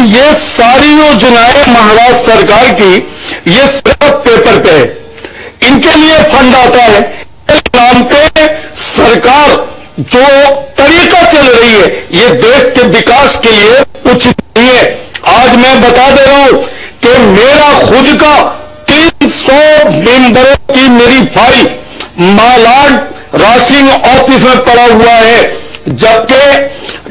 ये सारी योजनाएं महाराष्ट्र सरकार की ये सिर्फ पेपर पे है, इनके लिए फंड आता है। नाम पे सरकार जो तरीका चल रही है ये देश के विकास के लिए उचित नहीं है। आज मैं बता दे रहा हूं कि मेरा खुद का 300 मेंबरों की मेरी फाइल मालाड राशिंग ऑफिस में पड़ा हुआ है, जबकि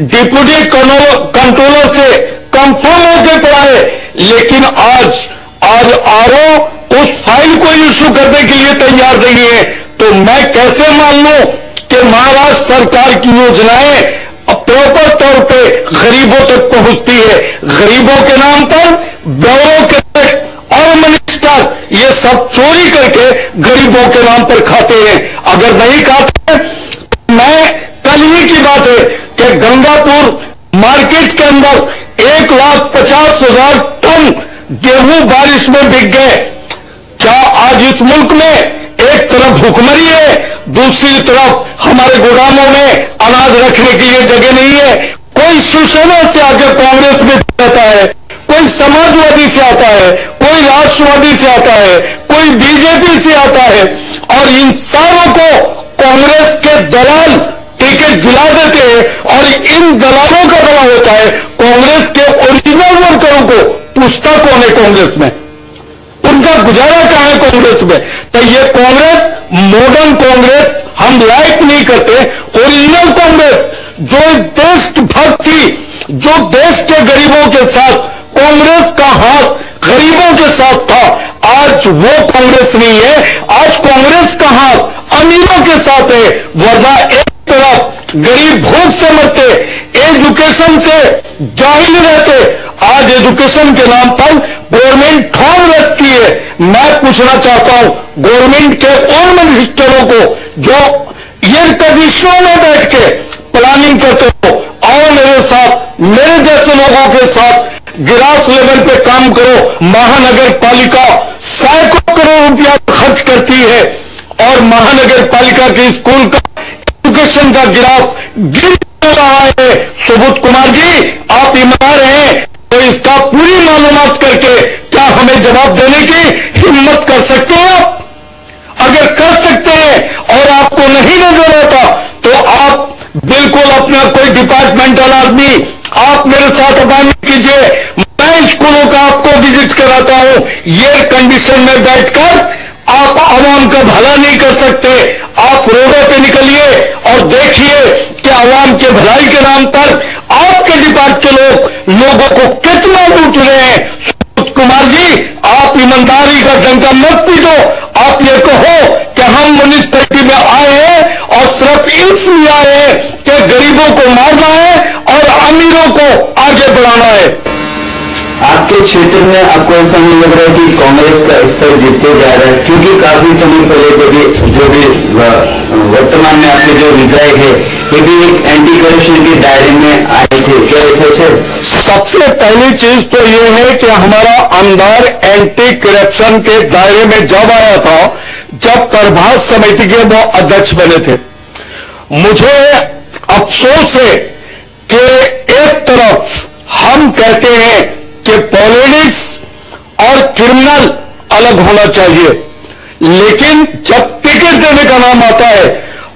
डिप्टी कंट्रोलर से कंफर्म होकर पड़ा है, लेकिन आज आरओ उस फाइल को इश्यू करने के लिए तैयार नहीं है। तो मैं कैसे मान लूं कि महाराष्ट्र सरकार की योजनाएं प्रॉपर तौर पे गरीबों तक पहुंचती है? गरीबों के नाम पर ब्यूरोक्रेट और मिनिस्टर ये सब चोरी करके गरीबों के नाम पर खाते हैं। अगर नहीं खाते, मैं कल ही की बात है कि गंगापुर मार्केट के अंदर 1,50,000 टन गेहूं बारिश में बिक गए। क्या आज इस मुल्क में एक तरफ भुखमरी है, दूसरी तरफ हमारे गोदामों में अनाज रखने के लिए जगह नहीं है? कोई शिवसेना से आकर कांग्रेस में आता है, कोई समाजवादी से आता है, कोई राष्ट्रवादी से आता है, कोई बीजेपी से आता है, और इन सारों को कांग्रेस के दलाल टिकट दिला देते हैं। और इन दलालों का दवा होता है कांग्रेस के ओरिजिनल वर्करों को पूछता कौन है कांग्रेस में? उनका गुजारा कहां है कांग्रेस में? तो ये कांग्रेस, मॉडर्न कांग्रेस हम लाइक नहीं करते। ओरिजिनल कांग्रेस जो देशभक्त थी, जो देश के गरीबों के साथ, कांग्रेस का हाथ गरीबों के साथ था, आज वो कांग्रेस नहीं है। आज कांग्रेस का हाथ अमीरों के साथ है। वरना एक तरफ गरीब भूख से मरते, एजुकेशन से जाहिल रहते, आज एजुकेशन के नाम पर गवर्नमेंट ठोम रचती है। मैं पूछना चाहता हूं गवर्नमेंट के उन मिनिस्टरों को जो एयर कंडीशनों में बैठ के प्लानिंग करते हो, आओ मेरे साथ, मेरे जैसे लोगों के साथ ग्रास लेवल पे काम करो। महानगर पालिका सैकड़ों करोड़ रुपया खर्च करती है और महानगर पालिका के स्कूल का एजुकेशन का ग्राफ गिर रहा है। सुबोध कुमार जी, आप ईमानदार हैं तो इसका पूरी मालूमात करके क्या हमें जवाब देने की हिम्मत कर सकते हैं आप? अगर कर सकते हैं और आपको नहीं नजर आता तो आप बिल्कुल अपना कोई डिपार्टमेंटल आदमी आप मेरे साथ अपॉइंटमेंट कीजिए। मैं स्कूलों का आपको विजिट कराता हूं। एयर कंडीशन में बैठकर आप आवाम का भला नहीं कर सकते। आप रोडों पे निकलिए और देखिए कि आवाम के भलाई के नाम पर आपके डिपार्ट के लोगों को कितना लूट रहे हैं। सुबोध कुमार जी, आप ईमानदारी का डंका मत पीटो। आप ये कहो कि हम म्युनिसिपैलिटी में आए हैं और सिर्फ इसलिए आए हैं कि गरीबों को मारना है और अमीरों को आगे बढ़ाना है। आपके क्षेत्र में आपको ऐसा नहीं लग रहा है कि कांग्रेस का स्तर गिरते जा रहा है? क्योंकि काफी समय पहले जो भी वर्तमान में आपके जो विधायक है ये भी एक एंटी करप्शन के दायरे में आए थे, क्या सच है? सबसे पहली चीज तो ये है कि हमारा अंदर एंटी करप्शन के दायरे में जब आया था जब प्रभास समिति के वो अध्यक्ष बने थे। मुझे अफसोस है कि एक तरफ हम कहते हैं कि पॉलिटिक्स और क्रिमिनल अलग होना चाहिए, लेकिन जब टिकट देने का नाम आता है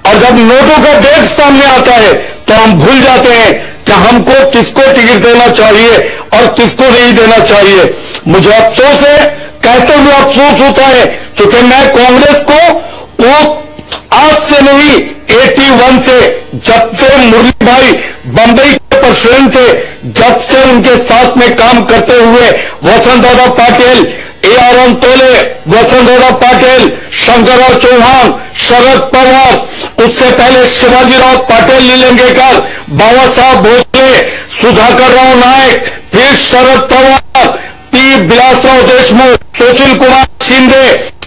और जब नोटों का बैग सामने आता है तो हम भूल जाते हैं कि हमको किसको टिकट देना चाहिए और किसको नहीं देना चाहिए। मुझे अफसोस है, कहते हुए अफसोस होता है, क्योंकि मैं कांग्रेस को वो आज से नहीं 81 से, जब से मुरली भाई बंबई के प्रेसिडेंट थे, जब से उनके साथ में काम करते हुए वसंतदादा पाटिल, AR तोले, वसंतदादा पाटिल, शंकरराव चौहान, शरद पवार, उससे पहले शिवाजीराव पाटिल नीलंगेकर, बाबा साहब भोसले, सुधाकर राव नायक, फिर शरद पवार, P. विलासराव देशमुख, सुशील कुमार शिंदे,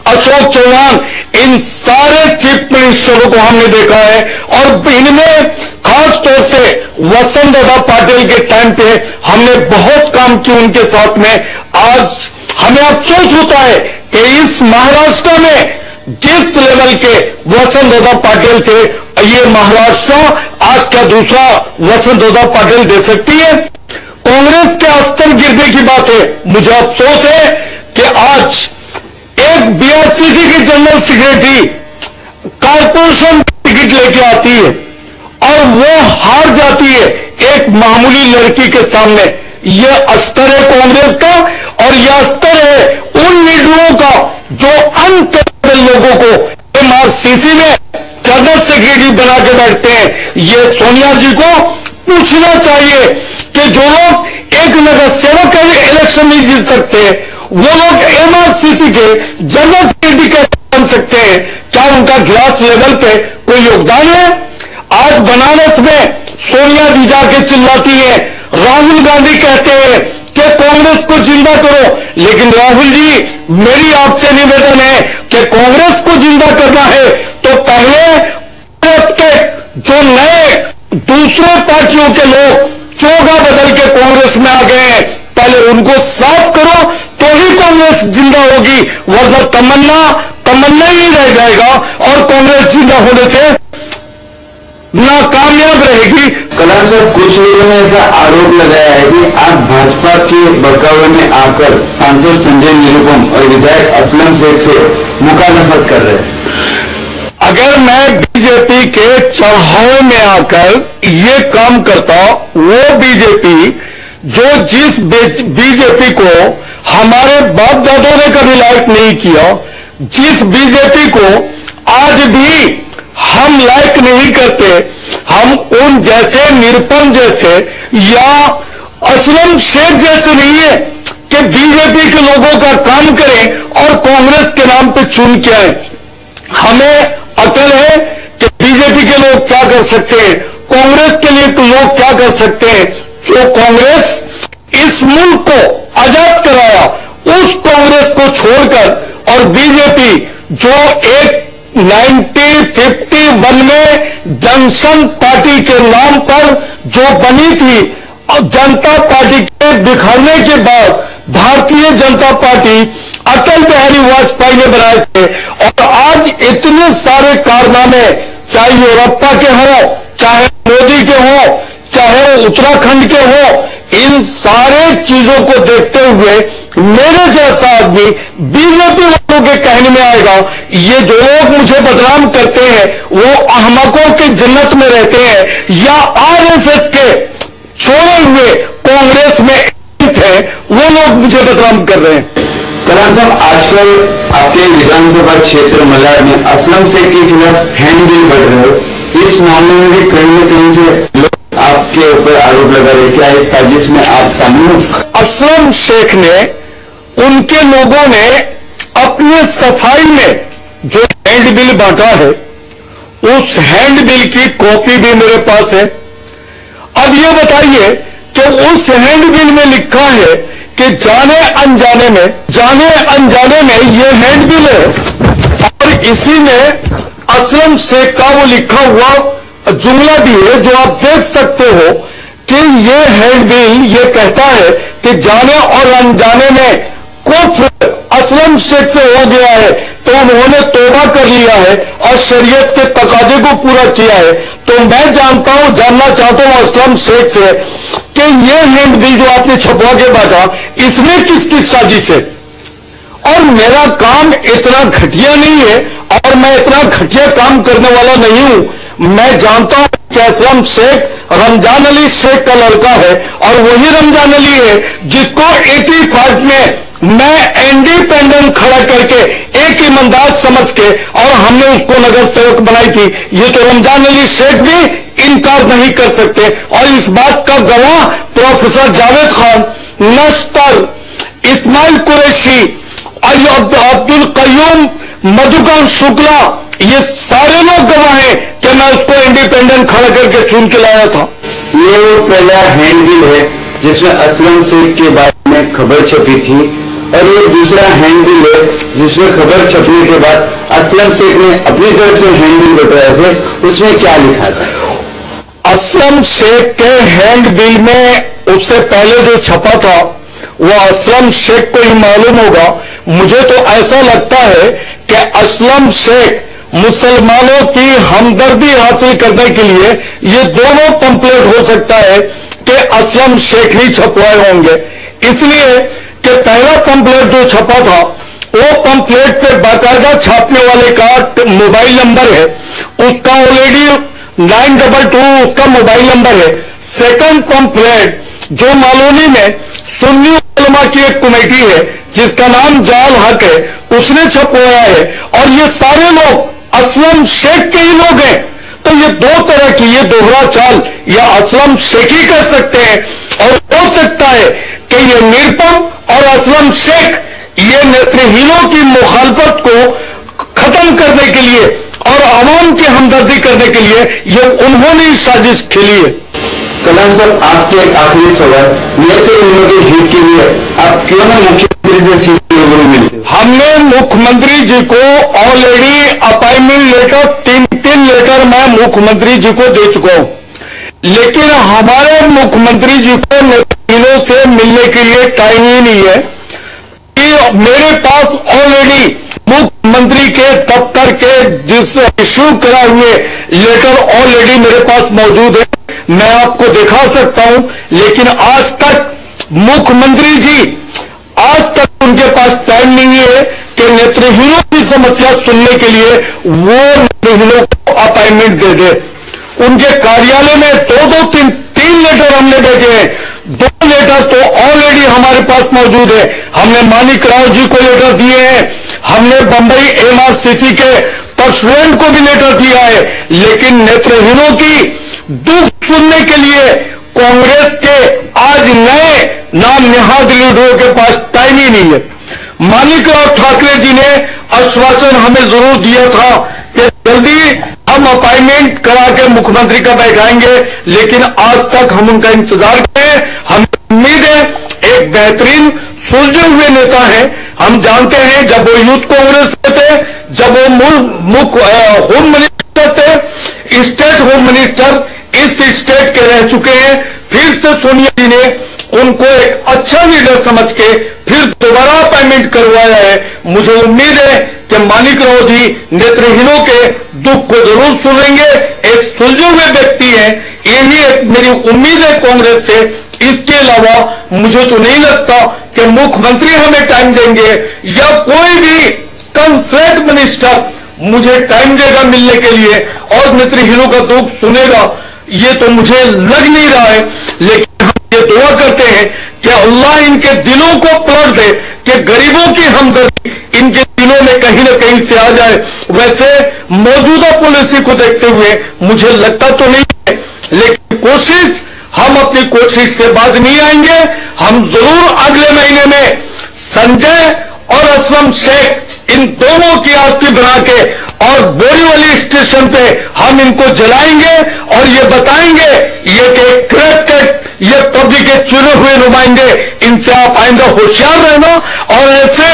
अशोक चौहान, इन सारे चीफ मिनिस्टरों को हमने देखा है और इनमें खास तौर से वसंतदादा पाटिल के टाइम पे हमने बहुत काम किया उनके साथ में। आज हमें अफसोस होता है कि इस महाराष्ट्र में जिस लेवल के वसंतदादा पाटिल थे, ये महाराष्ट्र आज का दूसरा वसंतदादा पाटिल दे सकती है। कांग्रेस के स्तर महीने की बात है, मुझे अफसोस है कि आज एक बीआरसीसी की जनरल सेक्रेटरी कारपोरेशन टिकट लेके आती है और वो हार जाती है एक मामूली लड़की के सामने। यह अस्तर है कांग्रेस का और यह अस्तर है उन लीडरों का जो अनकैपेबल लोगों को एमआरसीसी में जनरल सेक्रेटरी बना के बैठते हैं। यह सोनिया जी को पूछना चाहिए कि जो लोग एक नगर सेवक का भी इलेक्शन नहीं जीत सकते, वो लोग एमआरसीसी के जनरल सेक्रेटरी कैसे बन सकते हैं? क्या उनका ग्लास लेवल पे कोई योगदान है? आज बनारस में सोनिया जी जाके चिल्लाती है, राहुल गांधी कहते हैं कि कांग्रेस को जिंदा करो, लेकिन राहुल जी मेरी आपसे निवेदन है कि कांग्रेस को जिंदा करना है तो पहले जो नए दूसरे पार्टियों के लोग चोगा बदल के कांग्रेस में आ गए हैं, पहले उनको साफ करो तो ही कांग्रेस जिंदा होगी, वरना तमन्ना ही रह जाएगा और कांग्रेस जिंदा होने से नाकामयाब रहेगी। कलाम साहब, कुछ लोगों ने ऐसा आरोप लगाया है कि आप भाजपा के बहकावे में आकर सांसद संजय निरुपम और विधायक असलम शेख से मुखालफत कर रहे हैं। अगर मैं बीजेपी के चढ़ावे में आकर ये काम करता, वो बीजेपी जो जिस बीजेपी को हमारे बाप दादों ने कभी लायक नहीं किया, जिस बीजेपी को आज भी हम लायक नहीं करते, हम उन जैसे निरुपम जैसे या असलम शेख जैसे नहीं है कि बीजेपी के लोगों का काम करें और कांग्रेस के नाम पे चुन के आए। हमें अकल है कि बीजेपी के लोग क्या कर सकते हैं, कांग्रेस के लिए लोग क्या कर सकते हैं। जो कांग्रेस इस मुल्क को आजाद कराया, उस कांग्रेस को छोड़कर और बीजेपी जो एक 1951 में जनसंघ पार्टी के नाम पर जो बनी थी, जनता पार्टी के बिखरने के बाद भारतीय जनता पार्टी अटल बिहारी वाजपेयी ने बनाए थे, और आज इतने सारे कारनामे चाहे यूरोपा के हो, चाहे मोदी के हो, चाहे उत्तराखंड के हो, इन सारे चीजों को देखते हुए मेरे जैसा आदमी बीजेपी वालों के कहने में आएगा, ये जो लोग मुझे बदनाम करते हैं वो अहमकों की जन्नत में रहते हैं या आरएसएस के छोड़े हुए कांग्रेस में है, वो लोग मुझे बदनाम कर रहे हैं। कलाम साहब, आजकल आपके विधानसभा क्षेत्र मलाड में असलम शेख के खिलाफ हैंडबिल बढ़ रहे हो, इस मामले में भी कहीं न कहीं से लोग आपके ऊपर आरोप लगा रहे, क्या इस साजिश में आप शामिल हो? असलम शेख ने, उनके लोगों ने अपने सफाई में जो हैंडबिल बांटा है, उस हैंडबिल की कॉपी भी मेरे पास है। अब ये बताइए कि उस हैंडबिल में लिखा है कि जाने अनजाने में ये हैंडबिल है, और इसी में असलम शेख का वो लिखा हुआ जुमला भी है जो आप देख सकते हो कि ये हैंडबिल ये कहता है कि जाने और अनजाने में कुफ्र असलम शेख से हो गया है, तो उन्होंने तौबा कर लिया है और शरीयत के तकाजे को पूरा किया है। तो मैं जानना चाहता हूं असलम शेख से कि ये हैंडबिल जो आपने छपवा के बांटा, इसमें किसकी साजिश है? और मेरा काम इतना घटिया नहीं है और मैं इतना घटिया काम करने वाला नहीं हूं। मैं जानता हूं कि असलम शेख रमजान अली शेख का लड़का है, और वही रमजान अली है जिसको 85 में मैं इंडिपेंडेंट खड़ा करके एक ईमानदार समझ के और हमने उसको नगर सेवक बनाई थी। ये तो रमजान अली शेख भी इनकार नहीं कर सकते, और इस बात का गवाह प्रोफेसर जावेद खान, नस्तर, इस्माइल कुरैशी, अब्दुल कयूम, मधुकर शुक्ला, ये सारे लोग गवाह हैं कि मैं उसको इंडिपेंडेंट खड़ा करके चुन के लाया था। ये वो पहला हैंडबिल है जिसमें असलम शेख के बारे में खबर छपी थी, और ये दूसरा हैंडबिल है जिसमें खबर छपने के बाद असलम शेख ने अपनी तरफ से हैंडबिल बताया थे, उसमें क्या लिखा था? असलम शेख के हैंडबिल में उससे पहले जो छपा था वो असलम शेख को ही मालूम होगा। मुझे तो ऐसा लगता है कि असलम शेख मुसलमानों की हमदर्दी हासिल करने के लिए ये दोनों पंपलेट हो सकता है कि असलम शेख ही छपवाए होंगे। इसलिए कि पहला पंपलेट जो छपा था वो पंपलेट पे बाकायदा छापने वाले का मोबाइल नंबर है, उसका ऑलरेडी 922 उसका मोबाइल नंबर है। सेकंड पंपलेट जो मालूनी में सुन्नी उलमा की एक कमेटी है जिसका नाम जाल हक है, उसने छपवाया है, और ये सारे लोग असलम शेख के ही लोग हैं। तो ये दो तरह की ये दोहरा चाल या असलम शेख ही कर सकते हैं, और हो सकता है कि ये निरपम और असलम शेख ये नेत्रहीनों की मुखालफत को खत्म करने के लिए और आवाम की हमदर्दी करने के लिए ये उन्होंने ही साजिश खेली है। कलाम साहब, आपसे एक आखिरी सवाल, नेत्रहीनों के हित के लिए आप क्यों ना मुख्यमंत्री से सीधे रूबरू मिलते? हमने मुख्यमंत्री जी को ऑलरेडी अपॉइंटमेंट लेटर 3 लेटर मैं मुख्यमंत्री जी को दे चुका हूं, लेकिन हमारे मुख्यमंत्री जी को नेत्रहीनों से मिलने के लिए टाइम ही नहीं है। मेरे पास ऑलरेडी मुख्यमंत्री के दफ्तर के जिस इश्यू करा हुए लेटर ऑलरेडी मेरे पास मौजूद है, मैं आपको दिखा सकता हूं, लेकिन आज तक मुख्यमंत्री जी आज तक उनके पास टाइम नहीं है कि नेत्रहीनों की समस्या सुनने के लिए वो नेत्रहीनों को अपॉइंटमेंट दे दे। उनके कार्यालय में 2-3 लेटर हमने भेजे हैं, 2 लेटर तो ऑलरेडी हमारे पास मौजूद है। हमने मानिक राव जी को लेटर दिए हैं, हमने बंबई MRCC के प्रेसिडेंट को भी लेटर दिया है, लेकिन नेत्रहीनों की दुख सुनने के लिए कांग्रेस के आज नए नाम निहाद लीडरों के पास टाइम ही नहीं है। मानिक राव ठाकरे जी ने आश्वासन हमें जरूर दिया था कि जल्दी हम अपॉइंटमेंट करा के मुख्यमंत्री का बैठाएंगे, लेकिन आज तक हम उनका इंतजार करें। हमें उम्मीद है एक बेहतरीन सुलझे हुए नेता है। हम जानते हैं जब वो यूथ कांग्रेस में थे, जब वो होम मिनिस्टर थे, स्टेट होम मिनिस्टर इस स्टेट के रह चुके हैं, फिर से सोनिया जी ने उनको एक अच्छा लीडर समझ के फिर दोबारा अपॉइंटमेंट करवाया है। मुझे उम्मीद है कि मानिक राव जी नेत्रहीनों के दुख को जरूर सुनेंगे, एक सुलझे हुए व्यक्ति हैं, यही एक मेरी उम्मीद है कांग्रेस से। इसके अलावा मुझे तो नहीं लगता कि मुख्यमंत्री हमें टाइम देंगे या कोई भी कंसर्ट मिनिस्टर मुझे टाइम देगा मिलने के लिए और नेत्रहीनों का दुख सुनेगा, ये तो मुझे लग नहीं रहा है। लेकिन हम ये दुआ करते हैं कि अल्लाह इनके दिलों को पलट दे कि गरीबों की हमदर्दी इनके दिलों में कहीं ना कहीं से आ जाए। वैसे मौजूदा पॉलिसी को देखते हुए मुझे लगता तो नहीं है, लेकिन कोशिश हम अपनी कोशिश से बाज नहीं आएंगे। हम जरूर अगले महीने में संजय और असलम शेख इन दोनों की आरती बना के और बोरीवली स्टेशन पे हम इनको जलाएंगे और ये बताएंगे ये कि क्रैक ये पब्लिक के चुने हुए नुमाइंदे, इनसे आप आइंदा होशियार रहना और ऐसे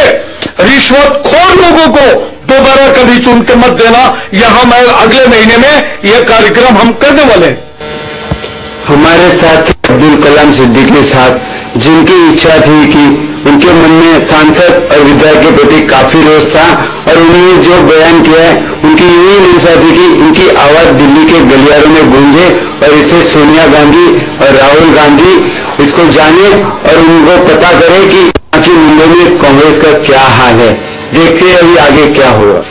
रिश्वतखोर लोगों को दोबारा कभी चुन के मत देना। यहां मैं अगले महीने में यह कार्यक्रम हम करने वाले हैं। हमारे साथ अब्दुल कलाम सिद्दीकी साहब, जिनकी इच्छा थी कि उनके मन में सांसद और विधायक के प्रति काफी रोष था और उन्होंने जो बयान किया है उनकी यही मंशा थी कि उनकी आवाज दिल्ली के गलियारों में गूंजे और इसे सोनिया गांधी और राहुल गांधी इसको जाने और उनको पता करे कि मुंबई में कांग्रेस का क्या हाल है। देखते हैं अभी आगे क्या होगा।